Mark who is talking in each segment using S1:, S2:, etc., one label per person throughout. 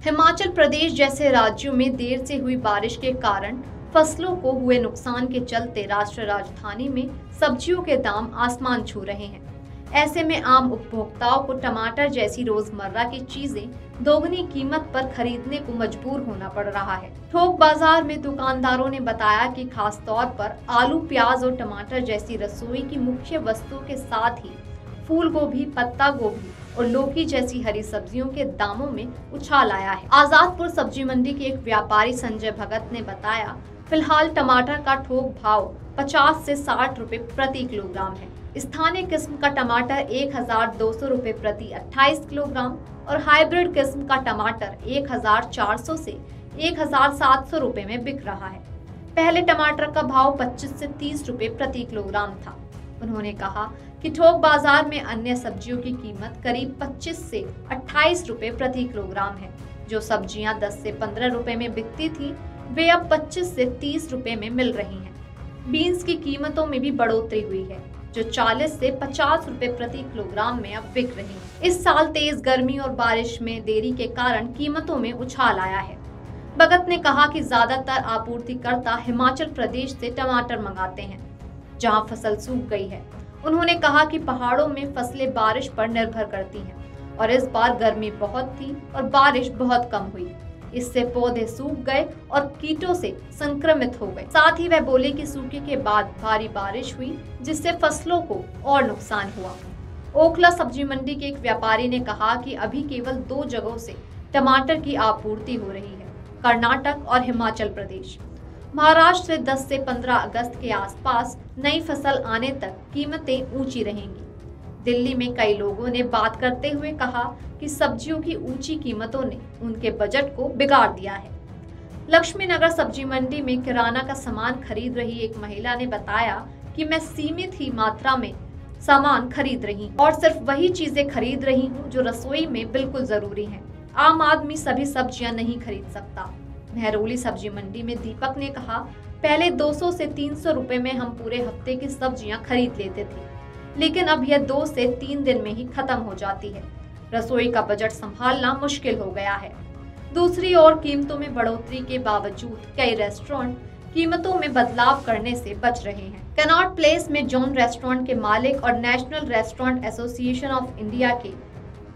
S1: हिमाचल प्रदेश जैसे राज्यों में देर से हुई बारिश के कारण फसलों को हुए नुकसान के चलते राष्ट्रीय राजधानी में सब्जियों के दाम आसमान छू रहे हैं। ऐसे में आम उपभोक्ताओं को टमाटर जैसी रोजमर्रा की चीजें दोगुनी कीमत पर खरीदने को मजबूर होना पड़ रहा है। थोक बाजार में दुकानदारों ने बताया कि खास तौर पर आलू, प्याज और टमाटर जैसी रसोई की मुख्य वस्तुओं के साथ ही फूल गोभी, पत्ता गोभी और लौकी जैसी हरी सब्जियों के दामों में उछाल आया है। आजादपुर सब्जी मंडी के एक व्यापारी संजय भगत ने बताया, फिलहाल टमाटर का थोक भाव 50 से 60 रुपए प्रति किलोग्राम है। स्थानीय किस्म का टमाटर 1200 रुपए प्रति 28 किलोग्राम और हाइब्रिड किस्म का टमाटर 1400 से 1700 रुपए में बिक रहा है। पहले टमाटर का भाव 25 से 30 रुपए प्रति किलोग्राम था। उन्होंने कहा कि थोक बाजार में अन्य सब्जियों की कीमत करीब 25 से 28 रुपए प्रति किलोग्राम है। जो सब्जियां 10 से 15 रुपए में बिकती थी, वे अब 25 से 30 रुपए में मिल रही हैं। बीन्स की कीमतों में भी बढ़ोतरी हुई है, जो 40 से 50 रुपए प्रति किलोग्राम में अब बिक रही है। इस साल तेज गर्मी और बारिश में देरी के कारण कीमतों में उछाल आया है। भगत ने कहा कि ज्यादातर आपूर्तिकर्ता हिमाचल प्रदेश से टमाटर मंगाते हैं, जहां फसल सूख गई है। उन्होंने कहा कि पहाड़ों में फसलें बारिश पर निर्भर करती हैं और इस बार गर्मी बहुत थी और बारिश बहुत कम हुई। इससे पौधे सूख गए और कीटों से संक्रमित हो गए। साथ ही वह बोले कि सूखे के बाद भारी बारिश हुई, जिससे फसलों को और नुकसान हुआ। ओखला सब्जी मंडी के एक व्यापारी ने कहा कि अभी केवल 2 जगहों से टमाटर की आपूर्ति हो रही है, कर्नाटक और हिमाचल प्रदेश। महाराष्ट्र से 10 से 15 अगस्त के आसपास नई फसल आने तक कीमतें ऊंची रहेंगी। दिल्ली में कई लोगों ने बात करते हुए कहा कि सब्जियों की ऊंची कीमतों ने उनके बजट को बिगाड़ दिया है। लक्ष्मी नगर सब्जी मंडी में किराना का सामान खरीद रही एक महिला ने बताया कि मैं सीमित ही मात्रा में सामान खरीद रही हूँ और सिर्फ वही चीजें खरीद रही हूँ जो रसोई में बिल्कुल जरूरी है। आम आदमी सभी सब्जियां नहीं खरीद सकता। महरौली सब्जी मंडी में दीपक ने कहा, पहले 200 से 300 रुपए में हम पूरे हफ्ते की सब्जियां खरीद लेते थे, लेकिन अब यह 2 से 3 दिन में ही खत्म हो जाती है। रसोई का बजट संभालना मुश्किल हो गया है। दूसरी ओर कीमतों में बढ़ोतरी के बावजूद कई रेस्टोरेंट कीमतों में बदलाव करने से बच रहे हैं। कैनॉट प्लेस में जॉन रेस्टोरेंट के मालिक और national restaurant association of India के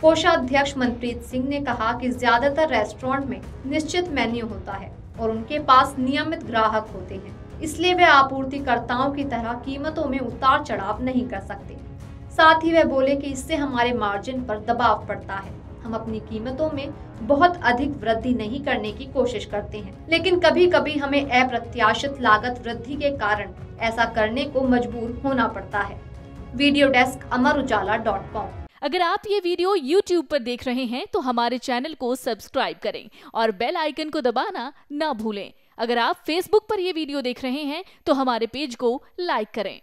S1: कोषाध्यक्ष मनप्रीत सिंह ने कहा कि ज्यादातर रेस्टोरेंट में निश्चित मेन्यू होता है और उनके पास नियमित ग्राहक होते हैं, इसलिए वे आपूर्तिकर्ताओं की तरह कीमतों में उतार चढ़ाव नहीं कर सकते। साथ ही वे बोले कि इससे हमारे मार्जिन पर दबाव पड़ता है। हम अपनी कीमतों में बहुत अधिक वृद्धि नहीं करने की कोशिश करते हैं, लेकिन कभी कभी हमें अप्रत्याशित लागत वृद्धि के कारण ऐसा करने को मजबूर होना पड़ता है। Video desk Amar Ujala dot com.
S2: अगर आप ये वीडियो YouTube पर देख रहे हैं तो हमारे चैनल को सब्सक्राइब करें और बेल आइकन को दबाना ना भूलें। अगर आप Facebook पर ये वीडियो देख रहे हैं तो हमारे पेज को लाइक करें।